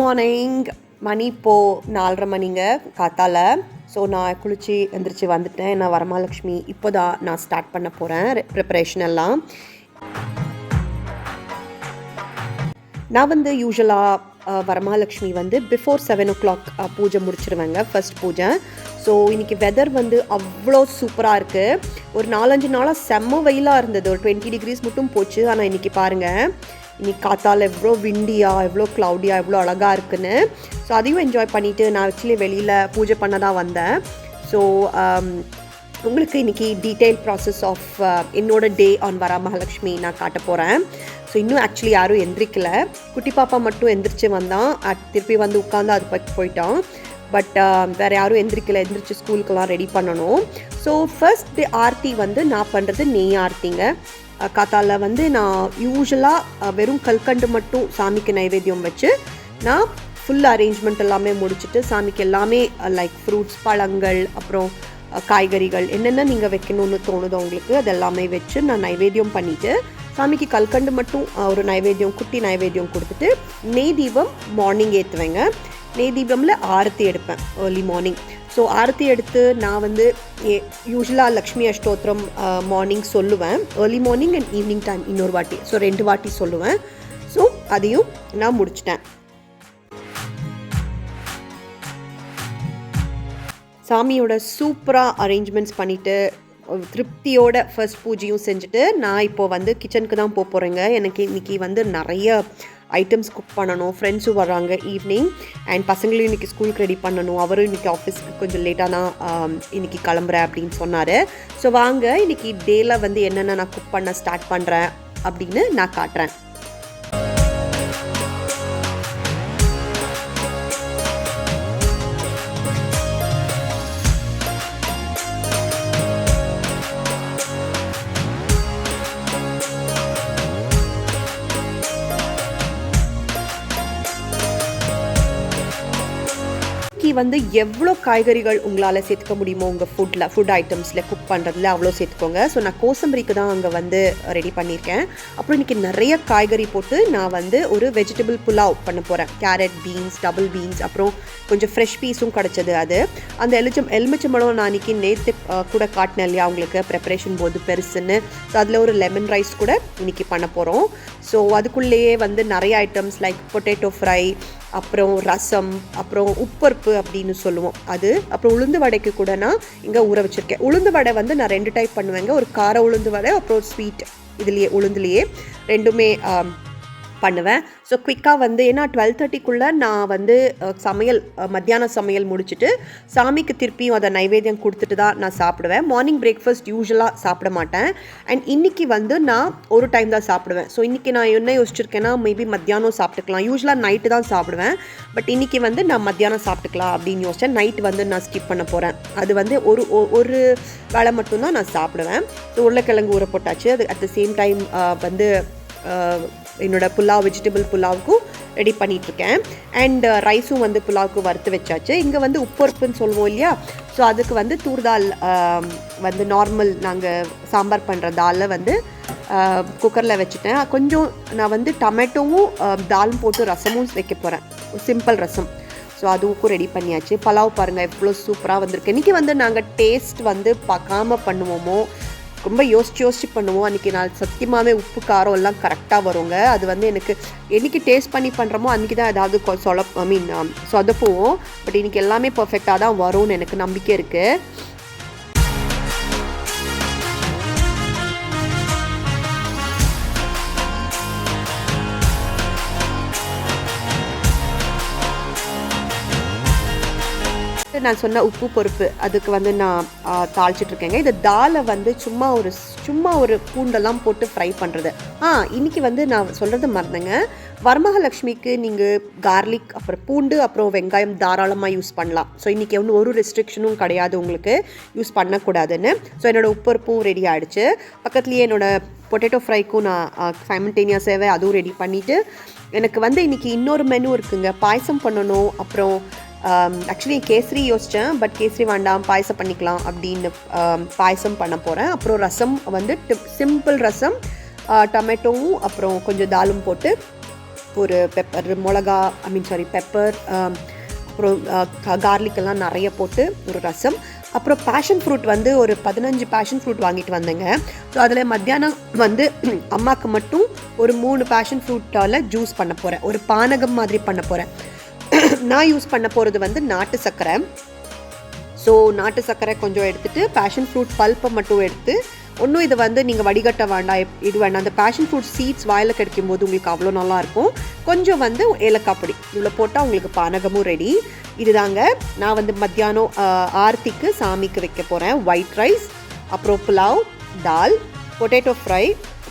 Morning. மணி இப்போது 4:30 மணிங்க காத்தால. So நான் குளித்து எந்திரிச்சு வந்துட்டேன். நான் வரமகாலட்சுமி இப்போ தான் நான் ஸ்டார்ட் பண்ண போகிறேன் ப்ரிப்பரேஷன் எல்லாம். நான் வந்து யூஸ்வலாக வரமகாலட்சுமி வந்து பிஃபோர் 7 o'clock பூஜை முடிச்சிருவேங்க, ஃபர்ஸ்ட் பூஜை. ஸோ இன்றைக்கி வெதர் வந்து அவ்வளோ சூப்பராக இருக்குது. ஒரு 4-5 நாளாக செம்ம வெயிலாக இருந்தது, ஒரு 20 degrees மட்டும் போச்சு. ஆனால் இன்றைக்கி பாருங்கள், இன்றைக்கி காத்தால் எவ்வளோ விண்டியாக, எவ்வளோ க்ளவுடியாக, எவ்வளோ அழகாக இருக்குன்னு. ஸோ அதையும் என்ஜாய் பண்ணிவிட்டு நான் ஆக்சுவலி வெளியில் பூஜை பண்ண தான் வந்தேன். ஸோ உங்களுக்கு இன்றைக்கி டீட்டெயில் ப்ராசஸ் ஆஃப் என்னோடய டே ஆன் வரமகாலட்சுமி நான் காட்ட போகிறேன். ஸோ இன்னும் ஆக்சுவலி யாரும் எந்திரிக்கலை. குட்டி பாப்பா மட்டும் எந்திரிச்சு வந்தான், திருப்பி வந்து உட்காந்து அது பற்றி போயிட்டான். பட் வேறு யாரும் எந்திரிச்சு ஸ்கூலுக்கெல்லாம் ரெடி பண்ணணும். ஸோ ஃபர்ஸ்ட் ஆர்த்தி வந்து நான் பண்ணுறது நெய் ஆர்த்திங்க. காத்தால வந்து நான் யூஸ்வலாக வெறும் கல்கண்டு மட்டும் சாமிக்கு நைவேத்தியம் வச்சு நான் ஃபுல் அரேஞ்ச்மெண்ட் எல்லாமே முடிச்சுட்டு சாமிக்கு எல்லாமே லைக் ஃப்ரூட்ஸ், பழங்கள், அப்புறம் காய்கறிகள் என்னென்ன நீங்கள் வைக்கணும்னு தோணுதோ உங்களுக்கு அது எல்லாமே வச்சு நான் நைவேத்தியம் பண்ணிவிட்டு சாமிக்கு கல்கண்டு மட்டும் ஒரு நைவேத்தியம், குட்டி நைவேத்தியம் கொடுத்துட்டு நெய் தீபம் மார்னிங் ஏற்றுவேங்க. நெய் தீபமில் ஆரத்தி எடுப்பேன் ஏர்லி மார்னிங். ஸோ ஆரத்தி எடுத்து நான் வந்து யூஸ்வலாக லக்ஷ்மி அஷ்டோத்திரம் மார்னிங் சொல்லுவேன், early morning and evening time இன்னொரு வாட்டி. ஸோ 2 வாட்டி சொல்லுவேன். ஸோ அதையும் நான் முடிச்சிட்டேன். சாமியோட சூப்பராக அரேஞ்ச்மெண்ட்ஸ் பண்ணிவிட்டு திருப்தியோட ஃபர்ஸ்ட் பூஜையும் செஞ்சுட்டு நான் இப்போது வந்து கிச்சனுக்கு தான் போகிறேங்க. எனக்கு இன்றைக்கி வந்து நிறைய ஐட்டம்ஸ் குக் பண்ணணும். ஃப்ரெண்ட்ஸும் வர்றாங்க ஈவினிங், அண்ட் பசங்களையும் இன்றைக்கி ஸ்கூலுக்கு ரெடி பண்ணணும். அவரும் இன்றைக்கி ஆஃபீஸ்க்கு கொஞ்சம் லேட்டாக தான் இன்றைக்கி கிளம்புறேன் அப்படின்னு சொன்னார். ஸோ வாங்க இன்றைக்கி டேயில் வந்து என்னென்ன நான் குக் பண்ண ஸ்டார்ட் பண்ணுறேன் அப்படின்னு நான் காட்டுறேன். வந்து எவ்வளோ காய்கறிகள் உங்களால் சேர்த்துக்க முடியுமோ உங்கள் ஃபுட் ஐட்டம்ஸில் குக் பண்ணுறதுல அவ்வளோ சேர்த்துக்கோங்க. ஸோ நான் கோசம்பரிக்கு தான் அங்கே வந்து ரெடி பண்ணியிருக்கேன். அப்புறம் இன்றைக்கி நிறைய காய்கறி போட்டு நான் வந்து ஒரு வெஜிடபிள் புலாவ் பண்ண போகிறேன். கேரட், பீன்ஸ், டபுள் பீன்ஸ், அப்புறம் கொஞ்சம் ஃப்ரெஷ் பீஸும் கிடச்சது. அது அந்த எலுமிச்சம்பழம் நான் இன்றைக்கி நேற்று கூட காட்டினேன் இல்லையா உங்களுக்கு ப்ரிப்பரேஷன் போது பெருசுன்னு. ஸோ அதில் ஒரு லெமன் ரைஸ் கூட இன்றைக்கி பண்ண போகிறோம். ஸோ அதுக்குள்ளேயே வந்து நிறைய ஐட்டம்ஸ் லைக் பொட்டேட்டோ ஃப்ரை, அப்புறம் ரசம், அப்புறம் உப்பருப்பு அப்படின்னு சொல்லுவோம் அது, அப்புறம் உளுந்து வடைக்கு கூட நான் இங்கே ஊற வச்சுருக்கேன். உளுந்து வடை வந்து நான் 2 டைப் பண்ணுவேங்க, ஒரு கார உளுந்து வடை, அப்புறம் ஸ்வீட் இதுலேயே உளுந்துலேயே ரெண்டுமே பண்ணுவேன். ஸோ குயிக்காக வந்து ஏன்னா 12:30க்குள்ளே நான் வந்து மத்தியான சமையல் முடிச்சுட்டு சாமிக்கு திருப்பியும் அதை நைவேத்தியம் கொடுத்துட்டு தான் நான் சாப்பிடுவேன். மார்னிங் பிரேக்ஃபாஸ்ட் யூஸ்வலாக சாப்பிட மாட்டேன். அண்ட் இன்றைக்கி வந்து நான் ஒரு டைம் தான் சாப்பிடுவேன். ஸோ இன்றைக்கி நான் என்ன யோசிச்சிருக்கேன்னா மேபி மத்தியானம் சாப்பிட்டுக்கலாம். யூஸ்வலாக நைட்டு தான் சாப்பிடுவேன், பட் இன்றைக்கி வந்து நான் மத்தியானம் சாப்பிட்டுக்கலாம் அப்படின்னு யோசித்தேன். நைட் வந்து நான் ஸ்கிப் பண்ண போகிறேன். அது வந்து ஒரு வேளை மட்டும்தான் நான் சாப்பிடுவேன். ஸோ உருளைக்கிழங்கு ஊற போட்டாச்சு. அது அட் த சேம் டைம் வந்து என்னோடய புலாவ், வெஜிடபிள் புலாவுக்கும் ரெடி பண்ணிகிட்ருக்கேன். அண்ட் ரைஸும் வந்து புலாவுக்கு வறுத்து வச்சாச்சு. இங்கே வந்து உப்பருப்புன்னு சொல்லுவோம் இல்லையா, ஸோ அதுக்கு வந்து தூர்தால் வந்து நார்மல் நாங்கள் சாம்பார் பண்ணுற தாலில் வந்து குக்கரில் வச்சுட்டேன். கொஞ்சம் நான் வந்து டொமேட்டோவும் தாலும் போட்டு ரசமும் வைக்க போகிறேன், சிம்பிள் ரசம். ஸோ அதுவும் ரெடி பண்ணியாச்சு. பலாவ் பாருங்கள் எவ்வளோ சூப்பராக வந்திருக்கு. இன்றைக்கி வந்து நாங்கள் டேஸ்ட் வந்து பார்க்காம பண்ணுவோமோ, ரொம்ப யோசிச்சு பண்ணுவோம். அன்றைக்கி நான் சத்தியமாகவே உப்பு காரம் எல்லாம் கரெக்டாக வருங்க. அது வந்து எனக்கு என்றைக்கு டேஸ்ட் பண்ணி பண்ணுறோமோ அன்றைக்கி தான் ஏதாவது சொதப்புவோம். பட் இன்றைக்கி எல்லாமே பர்ஃபெக்டாக தான் வரும்னு எனக்கு நம்பிக்கை இருக்குது. நான் சொன்ன உப்பு பொறுப்பு அதுக்கு வந்து நான் தாளிச்சிட்ருக்கேங்க. இது தாலை வந்து சும்மா ஒரு பூண்டெல்லாம் போட்டு ஃப்ரை பண்ணுறது. இன்றைக்கி வந்து நான் சொல்கிறது மறந்தேங்க, வரமகாலட்சுமிக்கு நீங்கள் கார்லிக், அப்புறம் பூண்டு, அப்புறம் வெங்காயம் தாராளமாக யூஸ் பண்ணலாம். ஸோ இன்றைக்கி ஒரு ரெஸ்ட்ரிக்ஷனும் கிடையாது உங்களுக்கு யூஸ் பண்ணக்கூடாதுன்னு. ஸோ என்னோடய உப்பருப்பும் ரெடி ஆகிடுச்சு. பக்கத்துலேயே என்னோடய பொட்டேட்டோ ஃப்ரைக்கும் நான் சைமல்டேனியஸாகவே அதுவும் ரெடி பண்ணிவிட்டு எனக்கு வந்து இன்றைக்கி இன்னொரு மெனு இருக்குங்க, பாயசம் பண்ணணும். அப்புறம் ஆக்சுவலி கேசரி யோசித்தேன், பட் கேசரி வேண்டாம், பாயசம் பண்ணிக்கலாம் அப்படின்னு பாயசம் பண்ண போகிறேன். அப்புறம் ரசம் வந்து சிம்பிள் ரசம், டொமேட்டோவும் அப்புறம் கொஞ்சம் தாலும் போட்டு ஒரு பெப்பர் மிளகா பெப்பர், அப்புறம் கார்லிக்கெல்லாம் நிறைய போட்டு ஒரு ரசம். அப்புறம் பேஷன் ஃப்ரூட் வந்து ஒரு 15 பேஷன் ஃப்ரூட் வாங்கிட்டு வந்தேங்க. ஸோ அதில் மத்தியானம் வந்து அம்மாவுக்கு மட்டும் ஒரு 3 பேஷன் ஃப்ரூட்டால் ஜூஸ் பண்ண போகிறேன், ஒரு பானகம் மாதிரி பண்ண போகிறேன். நான் யூஸ் பண்ண போகிறது வந்து நாட்டு சர்க்கரை. ஸோ நாட்டு சர்க்கரை கொஞ்சம் எடுத்துகிட்டு பேஷன் ஃப்ரூட் பல்ப்பை மட்டும் எடுத்து, ஒன்றும் இதை வந்து நீங்கள் வடிகட்ட வேண்டாம், இது வேண்டாம். அந்த பேஷன் ஃப்ரூட் சீட்ஸ் வாயில் கிடைக்கும் போது உங்களுக்கு அவ்வளோ நல்லாயிருக்கும். கொஞ்சம் வந்து ஏலக்காய் பொடி இவ்வளோ போட்டால் உங்களுக்கு பானகமும் ரெடி. இதுதாங்க நான் வந்து மத்தியானம் ஆர்த்திக்கு சாமிக்கு வைக்க போகிறேன். ஒயிட் ரைஸ், அப்புறம் புலாவ், தால், பொட்டேட்டோ ஃப்ரை,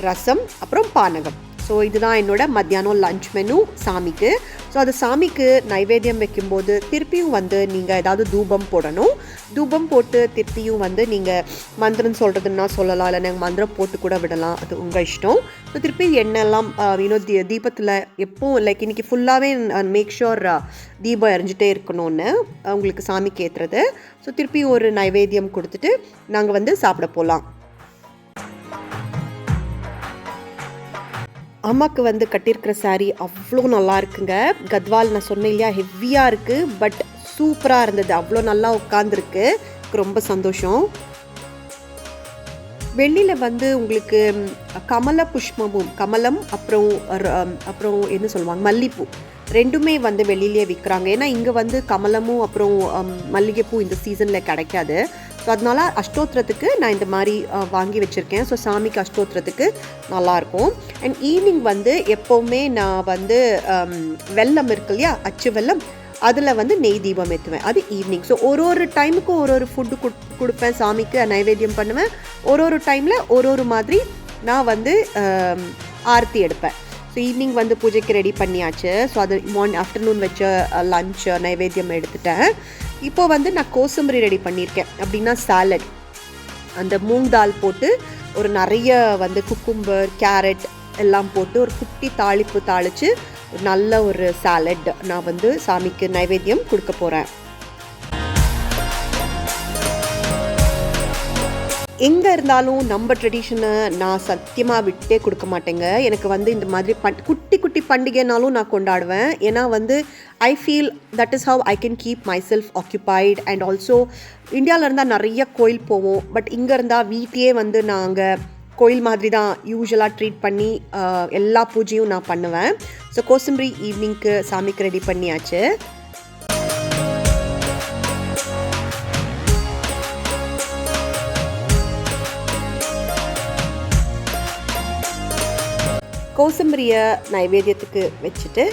ரசம், அப்புறம் பானகம். ஸோ இதுதான் என்னோட மத்தியானம் லஞ்ச் மெனு சாமிக்கு. ஸோ அது சாமிக்கு நைவேத்தியம் வைக்கும்போது திருப்பியும் வந்து நீங்கள் ஏதாவது தூபம் போடணும். தூபம் போட்டு திருப்பியும் வந்து நீங்கள் மந்திரம் சொல்கிறதுன்னா சொல்லலாம், இல்லை நீங்கள் மந்திரம் போட்டு கூட விடலாம், அது உங்கள் இஷ்டம். ஸோ திருப்பி எண்ணெய்லாம் தீபத்தில் எப்போவும் லைக் இன்றைக்கி ஃபுல்லாகவே மேக் ஷுர் தீபம் எரிஞ்சிட்டே இருக்கணும்னு உங்களுக்கு சாமிக்கு ஏற்றுறது. ஸோ திருப்பி ஒரு நைவேத்தியம் கொடுத்துட்டு நாங்கள் வந்து சாப்பிட போகலாம். அம்மாவுக்கு வந்து கட்டியிருக்கிற சாரீ அவ்வளோ நல்லா இருக்குங்க. கத்வால் நான் சொன்னேன் இல்லையா, ஹெவியாக இருக்குது, பட் சூப்பராக இருந்தது, அவ்வளோ நல்லா உட்காந்துருக்கு, ரொம்ப சந்தோஷம். வெள்ளியில் வந்து உங்களுக்கு கமல புஷ்பமும் கமலம் அப்புறம் என்ன சொல்லுவாங்க மல்லிகைப்பூ ரெண்டுமே வந்து வெளியிலே விற்கிறாங்க. ஏன்னா இங்கே வந்து கமலமும் அப்புறம் மல்லிகைப்பூ இந்த சீசனில் கிடைக்காது. ஸோ அதனால அஷ்டோத்திரத்துக்கு நான் இந்த மாதிரி வாங்கி வச்சுருக்கேன். ஸோ சாமிக்கு அஷ்டோத்திரத்துக்கு நல்லாயிருக்கும். அண்ட் ஈவினிங் வந்து எப்போவுமே நான் வந்து வெல்லம் இருக்கு இல்லையா, அச்சு வெல்லம், அதில் வந்து நெய் தீபம் ஏற்றுவேன், அது ஈவினிங். ஸோ ஒரு டைமுக்கும் ஒரு ஃபுட்டு கொடுப்பேன் சாமிக்கு, நைவேத்தியம் பண்ணுவேன். ஒரு டைமில் ஒரு மாதிரி நான் வந்து ஆரத்தி எடுப்பேன். ஸோ ஈவினிங் வந்து பூஜைக்கு ரெடி பண்ணியாச்சு. ஸோ அது ஆஃப்டர்நூன் வச்ச லஞ்ச் நைவேத்தியம் எடுத்துட்டேன். இப்போ வந்து நான் கோசம்பரி ரெடி பண்ணியிருக்கேன். அப்படின்னா சாலட், அந்த மூங் தால் போட்டு ஒரு நிறைய வந்து குக்கும்பர், கேரட் எல்லாம் போட்டு ஒரு குட்டி தாளிப்பு தாளித்து நல்ல ஒரு சாலட் நான் வந்து சாமிக்கு நைவேத்தியம் கொடுக்க போகிறேன். எங்கே இருந்தாலும் நம்ம ட்ரெடிஷனை நான் சத்தியமாக விட்டே கொடுக்க மாட்டேங்க. எனக்கு வந்து இந்த மாதிரி குட்டி குட்டி பண்டிகைனாலும் நான் கொண்டாடுவேன். ஏன்னா வந்து I feel that is how I can keep my self occupied. And also இந்தியாவில் இருந்தால் நிறைய கோயில் போவோம், பட் இங்கே இருந்தால் வீட்டையே வந்து நாங்கள் கோயில் மாதிரி தான் யூஸ்வலாக ட்ரீட் பண்ணி எல்லா பூஜையும் நான் பண்ணுவேன். ஸோ கோசம்பரி ஈவினிங்க்கு சாமிக்கு ரெடி பண்ணியாச்சு. கோசம்பரியை நைவேத்தியத்துக்கு வச்சுட்டு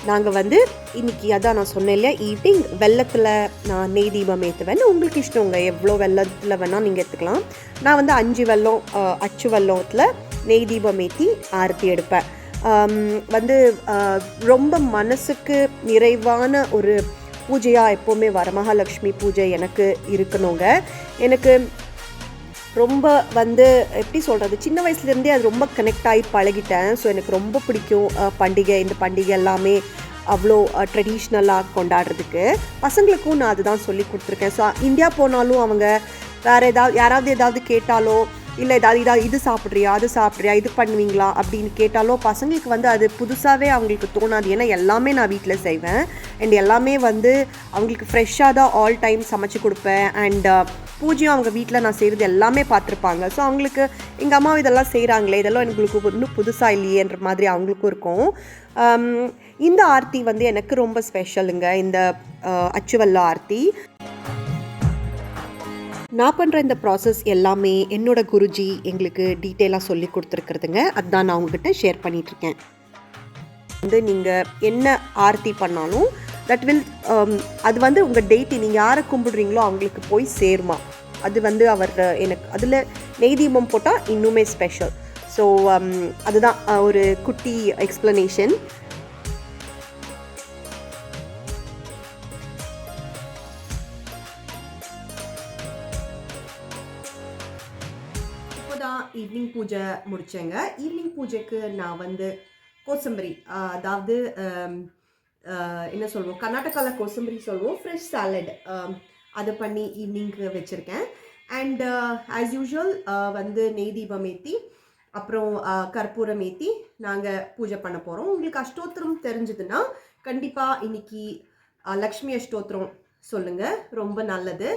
நாங்கள் வந்து இன்றைக்கி அதான் நான் சொன்னேன் இல்லையா, ஈவினிங் வெல்லத்தில் நான் நெய் தீபம் ஏற்றுவேன். உங்களுக்கு இஷ்டங்க, எவ்வளோ வெல்லத்தில் வேணால் நீங்கள் எடுத்துக்கலாம். நான் வந்து 5 வெல்லம் அச்சு வெல்லத்தில் நெய் தீபம் ஏற்றி ஆரத்தி எடுப்பேன். வந்து ரொம்ப மனசுக்கு நிறைவான ஒரு பூஜையாக எப்போவுமே வரமகாலட்சுமி பூஜை எனக்கு இருக்கணுங்க. எனக்கு ரொம்ப வந்து எப்படி சொல்கிறது, சின்ன வயசுலேருந்தே அது ரொம்ப கனெக்ட் ஆகி பழகிட்டேன். ஸோ எனக்கு ரொம்ப பிடிக்கும் பண்டிகை. இந்த பண்டிகை எல்லாமே அவ்வளோ ட்ரெடிஷ்னலாக கொண்டாடுறதுக்கு பசங்களுக்கும் நான் அதுதான் சொல்லி கொடுத்துருக்கேன். ஸோ இந்தியா போனாலும் அவங்க வேறு யாராவது ஏதாவது கேட்டாலோ, இல்லை இது சாப்பிட்றியா, அது சாப்பிட்றியா, இது பண்ணுவீங்களா அப்படின்னு கேட்டாலோ பசங்களுக்கு வந்து அது புதுசாகவே அவங்களுக்கு தோணாது. ஏன்னா எல்லாமே நான் வீட்டில் செய்வேன். அண்ட் எல்லாமே வந்து அவங்களுக்கு ஃப்ரெஷ்ஷாக தான் ஆல் டைம் சமைச்சு கொடுப்பேன். அண்ட் பூஜையும் அவங்க வீட்டில் நான் செய்கிறது எல்லாமே பார்த்துருப்பாங்க. ஸோ அவங்களுக்கு எங்கள் அம்மா இதெல்லாம் செய்கிறாங்களே, இதெல்லாம் எங்களுக்கு இன்னும் புதுசாக இல்லையேன்ற மாதிரி அவங்களுக்கும் இருக்கும். இந்த ஆர்த்தி வந்து எனக்கு ரொம்ப ஸ்பெஷலுங்க, இந்த அச்சுவல்ல ஆர்த்தி. நான் பண்ணுற இந்த ப்ராசஸ் எல்லாமே என்னோடய குருஜி எங்களுக்கு டீட்டெயிலாக சொல்லி கொடுத்துருக்குறதுங்க. அதுதான் நான் உங்ககிட்ட ஷேர் பண்ணிகிட்ருக்கேன். வந்து நீங்கள் என்ன ஆர்த்தி பண்ணாலும் தட் வில் அது வந்து உங்கள் டெய்ட்டி நீங்கள் யாரை கும்பிடுறீங்களோ அவங்களுக்கு போய் சேருமா. அது வந்து அவர் எனக்கு அதில் நெய் தீபம் போட்டால் இன்னுமே ஸ்பெஷல். ஸோ அதுதான் ஒரு குட்டி எக்ஸ்ப்ளனேஷன். ஈவினிங் பூஜை முடித்தேங்க. ஈவினிங் பூஜைக்கு நான் வந்து கோசம்பரி, அதாவது என்ன சொல்வோம், கர்நாடகாவில் கோசம்பரி சொல்வோம், ஃப்ரெஷ் சாலட், அதை பண்ணி ஈவினிங்க்கு வச்சுருக்கேன். அண்ட் ஆஸ் யூஷுவல் வந்து நெய் தீபம் ஏற்றி அப்புறம் கற்பூரம் ஏற்றி நாங்கள் பூஜை பண்ண போகிறோம். உங்களுக்கு அஷ்டோத்திரம் தெரிஞ்சதுன்னா கண்டிப்பாக இன்னைக்கு லக்ஷ்மி அஷ்டோத்திரம் சொல்லுங்கள், ரொம்ப நல்லது.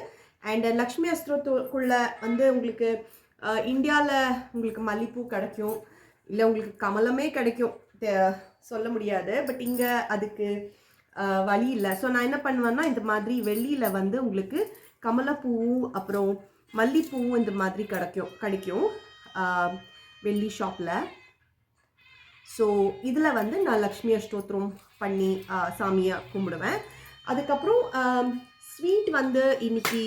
அண்ட் லக்ஷ்மி அஷ்டோத்திரக்குள்ளே வந்து உங்களுக்கு இந்தியாவில் உங்களுக்கு மல்லிப்பூ கிடைக்கும், இல்லை உங்களுக்கு கமலமே கிடைக்கும், சொல்ல முடியாது. பட் இங்கே அதுக்கு வழி இல்லை. ஸோ நான் என்ன பண்ணுவேன்னா இந்த மாதிரி வெள்ளியில் வந்து உங்களுக்கு கமலப்பூவும் அப்புறம் மல்லிப்பூவும் இந்த மாதிரி கிடைக்கும் வெள்ளி ஷாப்பில். ஸோ இதில் வந்து நான் லக்ஷ்மி அஷ்டோத்திரம் பண்ணி சாமியை கும்பிடுவேன். அதுக்கப்புறம் ஸ்வீட் வந்து இன்னைக்கு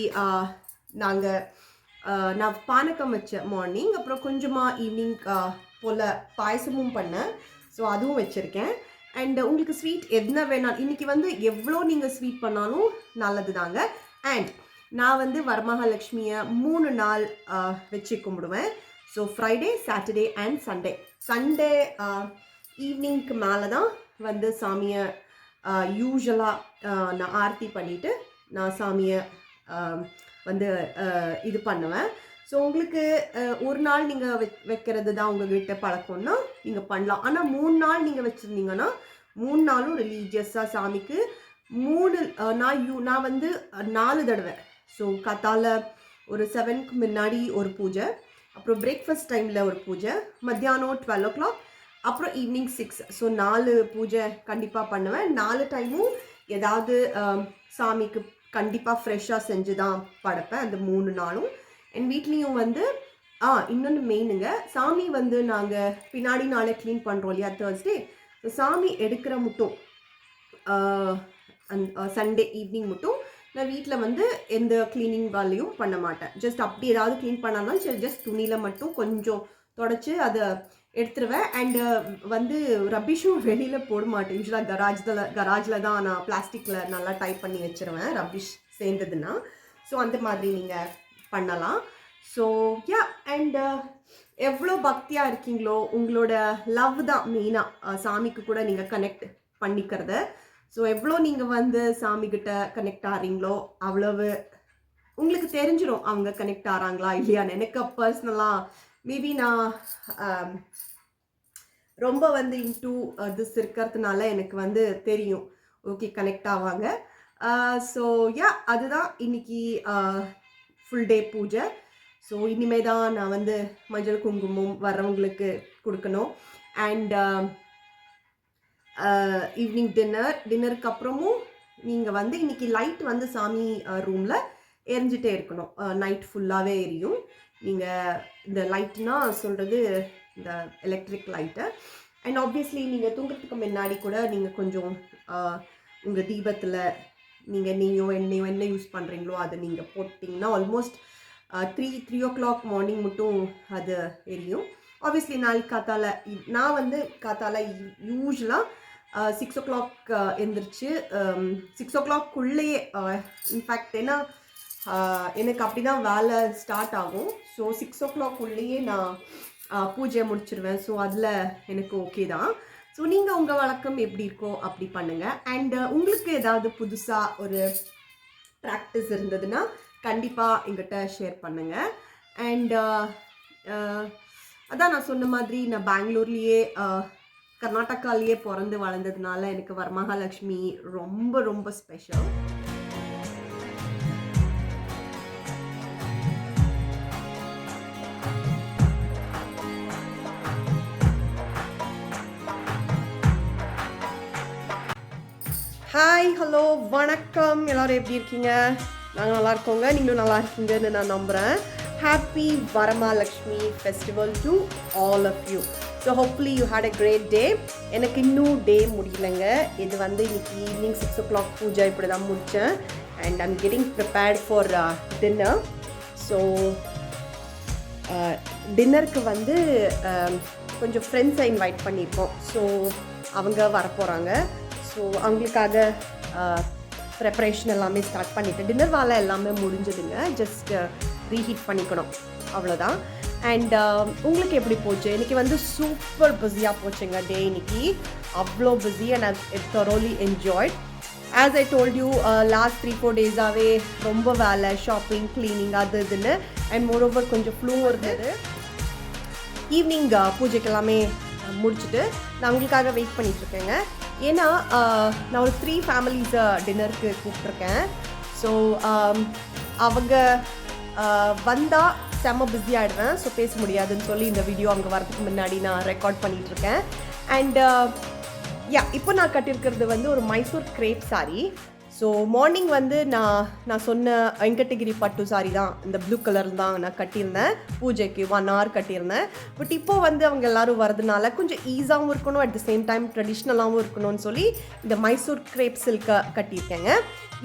நான் பானகம் வச்சேன் மார்னிங், அப்புறம் கொஞ்சமாக ஈவினிங் போல் பாயசமும் பண்ணேன். ஸோ அதுவும் வச்சுருக்கேன். அண்ட் உங்களுக்கு ஸ்வீட் என்ன வேணாலும் இன்றைக்கி வந்து எவ்வளோ நீங்கள் ஸ்வீட் பண்ணாலும் நல்லது தாங்க. அண்ட் நான் வந்து வரமகாலட்சுமியை 3 நாள் வச்சு கும்பிடுவேன். So Friday, Saturday and Sunday. Sunday ஈவினிங்க்கு மேலே தான் வந்து சாமியை யூஸ்வலாக நான் ஆர்த்தி பண்ணிவிட்டு நான் சாமியை வந்து இது பண்ணுவேன். ஸோ உங்களுக்கு ஒரு நாள் நீங்கள் வைக்கிறது தான் உங்கள்கிட்ட பழக்கம்னா நீங்கள் பண்ணலாம். ஆனால் 3 நாள் நீங்கள் வச்சுருந்தீங்கன்னா 3 நாளும் ரிலீஜியஸாக சாமிக்கு 3 நான் வந்து 4 தடவை. ஸோ காத்தால ஒரு 7க்கு முன்னாடி ஒரு பூஜை, அப்புறம் பிரேக்ஃபாஸ்ட் டைமில் ஒரு பூஜை, மத்தியானம் 12 o'clock, அப்புறம் ஈவினிங் 6. ஸோ 4 பூஜை கண்டிப்பாக பண்ணுவேன். 4 டைமும் ஏதாவது சாமிக்கு கண்டிப்பாக ஃப்ரெஷ்ஷாக செஞ்சு தான் படைப்பேன் அந்த 3 நாளும். என் வீட்லேயும் வந்து இன்னொன்று மெயினுங்க, சாமி வந்து நாங்கள் பின்னாடி நாளே க்ளீன் பண்ணுறோம் இல்லையா தேர்ஸ்டே. ஸோ சாமி எடுக்கிற மட்டும் சண்டே ஈவினிங் மட்டும் நான் வீட்டில் வந்து எந்த க்ளீனிங் வேலையும் பண்ண மாட்டேன். ஜஸ்ட் அப்படி ஏதாவது க்ளீன் பண்ணாலும் சரி, ஜஸ்ட் துணியில் மட்டும் கொஞ்சம் தொடச்சி அதை எடுத்துருவேன். அண்டு வந்து ரப்பிஷும் வெளியில் போட மாட்டேன். யூஸ்வலாக கராஜில் தான் நான் பிளாஸ்டிக்கில் நல்லா டைப் பண்ணி வச்சுருவேன் ரப்பிஷ் சேர்ந்ததுன்னா. ஸோ அந்த மாதிரி நீங்கள் பண்ணலாம். ஸோ யா, அண்ட் எவ்வளோ பக்தியாக இருக்கீங்களோ உங்களோட லவ் தான் மெயினாக சாமிக்கு கூட நீங்கள் கனெக்ட் பண்ணிக்கிறத. ஸோ எவ்வளோ நீங்கள் வந்து சாமிக்கிட்ட கனெக்ட் ஆகிறீங்களோ அவ்வளவு உங்களுக்கு தெரிஞ்சிடும் அவங்க கனெக்ட் ஆகிறாங்களா இல்லையான்னு. எனக்கு பர்சனலாக மேபி நான் ரொம்ப வந்து இன்டூ திஸ் இருக்கிறதுனால எனக்கு வந்து தெரியும், ஓகே கனெக்ட் ஆவாங்க. ஸோ யா, அதுதான் இன்னைக்கு ஃபுல் டே பூஜை. ஸோ இனிமே தான் நான் வந்து மஞ்சள் குங்குமம் வர்றவங்களுக்கு கொடுக்கணும். அண்ட் ஈவினிங் டின்னருக்கு அப்புறமும் நீங்கள் வந்து இன்றைக்கி லைட் வந்து சாமி ரூமில் எரிஞ்சிட்டே இருக்கணும். நைட் ஃபுல்லாகவே எரியும். நீங்கள் இந்த லைட்னா சொல்கிறது இந்த எலக்ட்ரிக் லைட்டை. அண்ட் ஆப்வியஸ்லி நீங்கள் தூங்குறதுக்கு முன்னாடி கூட நீங்கள் கொஞ்சம் உங்கள் தீபத்தில் நீங்கள் நெய்யோ எண்ணெயோ என்ன யூஸ் பண்ணுறீங்களோ அதை நீங்கள் போட்டிங்கன்னா ஆல்மோஸ்ட் 3 o'clock மார்னிங் மட்டும் அது எரியும். ஆப்வியஸ்லி நாளைக்கு காத்தால நான் வந்து காத்தால யூஸ்வலாக 6 o'clock எழுந்திரிச்சு 6 o'clock-குள்ளேயே இன்ஃபேக்ட் ஏன்னா எனக்கு அப்படி தான் வேலை ஸ்டார்ட் ஆகும். ஸோ 6 o'clock-குள்ளேயே நான் பூஜை முடிச்சிருவேன். ஸோ அதில் எனக்கு ஓகே தான். ஸோ நீங்கள் உங்கள் வழக்கம் எப்படி இருக்கோ அப்படி பண்ணுங்கள். அண்ட் உங்களுக்கு ஏதாவது புதுசாக ஒரு ப்ராக்டிஸ் இருந்ததுன்னா கண்டிப்பாக எங்கிட்ட ஷேர் பண்ணுங்கள். அண்ட் அதான் நான் சொன்ன மாதிரி நான் பெங்களூர்லேயே கர்நாடகாலேயே பிறந்து வளர்ந்ததுனால எனக்கு வரமகாலட்சுமி ரொம்ப ரொம்ப ஸ்பெஷல். ஹாய், ஹலோ, வணக்கம். எல்லோரும் எப்படி இருக்கீங்க? நாங்கள் நல்லா இருக்கோங்க, நீங்களும் நல்லா இருக்கீங்கன்னு நான் நம்புகிறேன். Happy Varamahalakshmi festival to all of you. So hopefully you had a great day. எனக்கு இன்னும் டே முடியலைங்க. இது வந்து இன்னைக்கு ஈவினிங் 6 o'clock பூஜை இப்படி தான் முடித்தேன். And I'm getting prepared for dinner. So டின்னருக்கு வந்து கொஞ்சம் ஃப்ரெண்ட்ஸை இன்வைட் பண்ணியிருக்கோம். ஸோ அவங்க வரப்போகிறாங்க. ஸோ அவங்களுக்காக ப்ரிப்பரேஷன் எல்லாமே ஸ்டார்ட் பண்ணிவிட்டேன். டின்னர் வேலை எல்லாமே முடிஞ்சதுங்க. ஜஸ்ட் ரீஹீட் பண்ணிக்கணும், அவ்வளோதான். அண்ட் உங்களுக்கு எப்படி போச்சு? இன்றைக்கி வந்து சூப்பர் பிஸியாக போச்சுங்க டே. இன்னைக்கு அவ்வளோ busy and I thoroughly enjoyed. As I told you, last 3-4 days-ஆகவே ரொம்ப வேலை, ஷாப்பிங், க்ளீனிங் அது இதுன்னு. அண்ட் மோரோவர் கொஞ்சம் ஃப்ளூ இருந்தது. ஈவினிங் பூஜைக்கு எல்லாமே முடிச்சுட்டு நான் உங்களுக்காக வெயிட் பண்ணிகிட்ருக்கேங்க. ஏன்னா நான் ஒரு 3 ஃபேமிலிஸை டின்னருக்கு கூப்பிட்ருக்கேன். ஸோ அவங்க வந்தால் செம்ம பிஸி ஆகிடுவேன். ஸோ பேச முடியாதுன்னு சொல்லி இந்த வீடியோ அங்கே வரதுக்கு முன்னாடி நான் ரெக்கார்ட் பண்ணிகிட்ருக்கேன். அண்ட் இப்போ நான் கட்டியிருக்கிறது வந்து ஒரு Mysore crepe sari. So morning வந்து நான் சொன்ன வெங்கடகிரி பட்டு சாரி தான், இந்த ப்ளூ கலர் தான் நான் கட்டியிருந்தேன். பூஜைக்கு 1 hour கட்டியிருந்தேன். பட் இப்போது வந்து அவங்க எல்லோரும் வரதுனால கொஞ்சம் ஈஸாகவும் இருக்கணும், அட் த சேம் டைம் ட்ரெடிஷ்னலாகவும் இருக்கணும்னு சொல்லி இந்த மைசூர் கிரேப் சில்கை கட்டியிருக்கேங்க.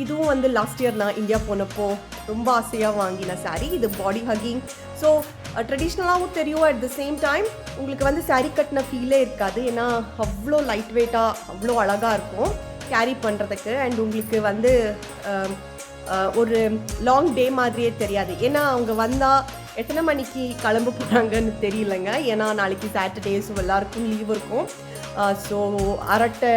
இதுவும் வந்து லாஸ்ட் இயர் நான் இந்தியா போனப்போ ரொம்ப ஆசையாக வாங்கின சாரீ. இது பாடி ஹக்கிங், ஸோ ட்ரெடிஷ்னலாகவும் தெரியும், அட் த சேம் டைம் உங்களுக்கு வந்து சாரீ கட்டின ஃபீலே இருக்காது. ஏன்னா அவ்வளோ லைட் வெயிட்டாக அவ்வளோ அழகாக இருக்கும் கேரி பண்ணுறதுக்கு. அண்ட் உங்களுக்கு வந்து ஒரு லாங் டே மாதிரியே தெரியாது. ஏன்னா அவங்க வந்தால் எத்தனை மணிக்கு கிளம்ப போகிறாங்கன்னு தெரியலங்க. ஏன்னா நாளைக்கு சாட்டர்டே, ஸோ எல்லாருக்கும் லீவ் இருக்கும். ஸோ அரட்டை,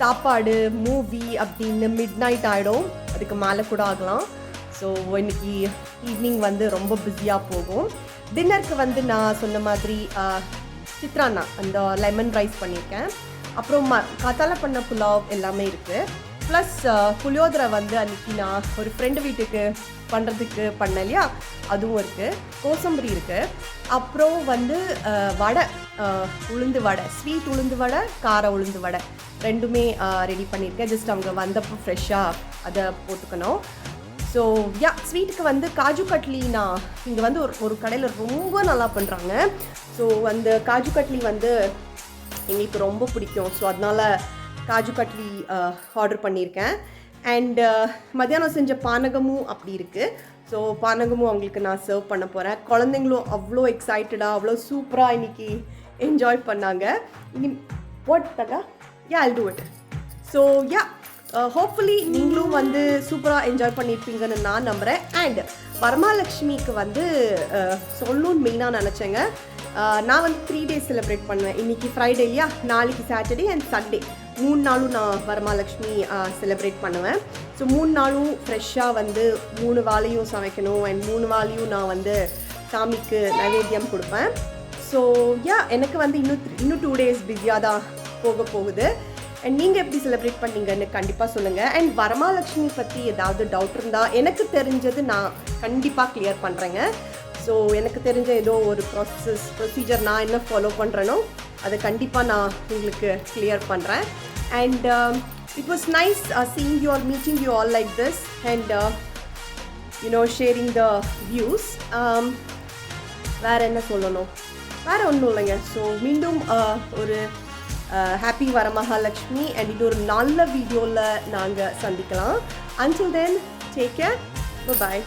சாப்பாடு, மூவி அப்படின்னு மிட் நைட் ஆகிடும், அதுக்கு மேலே கூட ஆகலாம். ஸோ இன்றைக்கி ஈவினிங் வந்து ரொம்ப பிஸியாக போகும். டின்னருக்கு வந்து நான் சொன்ன மாதிரி சித்ரான்னா அந்த லெமன் ரைஸ் பண்ணியிருக்கேன். அப்புறம் காத்தால பண்ண புலாவ் எல்லாமே இருக்குது. ப்ளஸ் புளியோதரை வந்து அன்றைக்கி நான் ஒரு ஃப்ரெண்டு வீட்டுக்கு பண்ணுறதுக்கு பண்ணேன் இல்லையா, அதுவும் இருக்குது. கோசம்பரி இருக்குது. அப்புறம் வந்து வடை, உளுந்து வடை, ஸ்வீட் உளுந்து வடை, கார உளுந்து வடை ரெண்டுமே ரெடி பண்ணியிருக்கேன். ஜஸ்ட் அவங்க வந்தப்போ ஃப்ரெஷ்ஷாக அதை போட்டுக்கணும். ஸோ ஸ்வீட்டுக்கு வந்து காஜு கட்லி நான் இங்கே வந்து ஒரு கடையில் ரொம்ப நல்லா பண்ணுறாங்க. ஸோ அந்த காஜு கட்லி வந்து எங்களுக்கு ரொம்ப பிடிக்கும். ஸோ அதனால் காஜு கட்லி ஆர்டர் பண்ணியிருக்கேன். அண்டு மத்தியானம் செஞ்ச பானகமும் அப்படி இருக்குது. ஸோ பானகமும் அவங்களுக்கு நான் சர்வ் பண்ண போகிறேன். குழந்தைங்களும் அவ்வளோ எக்ஸைட்டடாக அவ்வளோ சூப்பராக இன்றைக்கி என்ஜாய் பண்ணாங்க. What Tada I'll do it. So hopefully நீங்களும் வந்து சூப்பராக என்ஜாய் பண்ணியிருப்பீங்கன்னு நான் நம்புகிறேன். அண்ட் வரமகாலட்சுமிக்கு வந்து சொல்லணும்னு மெயினாக நினச்சேங்க. நான் வந்து 3 days செலிப்ரேட் பண்ணுவேன். இன்றைக்கி ஃப்ரைடே இல்லையா, நாளைக்கு சாட்டர்டே அண்ட் சண்டே 3 நாளும் நான் வரமகாலட்சுமி செலிப்ரேட் பண்ணுவேன். ஸோ 3 நாளும் ஃப்ரெஷ்ஷாக வந்து 3 வேளையும் சமைக்கணும். அண்ட் 3 வேளையும் நான் வந்து சாமிக்கு நைவேத்தியம் கொடுப்பேன். ஸோ எனக்கு வந்து இன்னும் 2 days பிஸியாக தான் போகுது. அண்ட் நீங்கள் எப்படி செலிப்ரேட் பண்ணீங்கன்னு கண்டிப்பாக சொல்லுங்கள். அண்ட் வரமகாலட்சுமி பற்றி ஏதாவது டவுட் இருந்தால் எனக்கு தெரிஞ்சது நான் கண்டிப்பாக கிளியர் பண்ணுறேங்க. ஸோ எனக்கு தெரிஞ்ச ஏதோ ஒரு ப்ரொசீஜர் நான் என்ன ஃபாலோ பண்ணுறேனோ அதை கண்டிப்பாக நான் உங்களுக்கு கிளியர் பண்ணுறேன். And it was nice seeing you are meeting you all like this and sharing the views. வேறு என்ன சொல்லணும், வேறு ஒன்றும் இல்லைங்க. ஸோ மீண்டும் ஒரு ஹாப்பி வரமகாலட்சுமி அண்ட் இது ஒரு நல்ல வீடியோவில் நாங்கள் சந்திக்கலாம். Until then, take care. Bye-bye.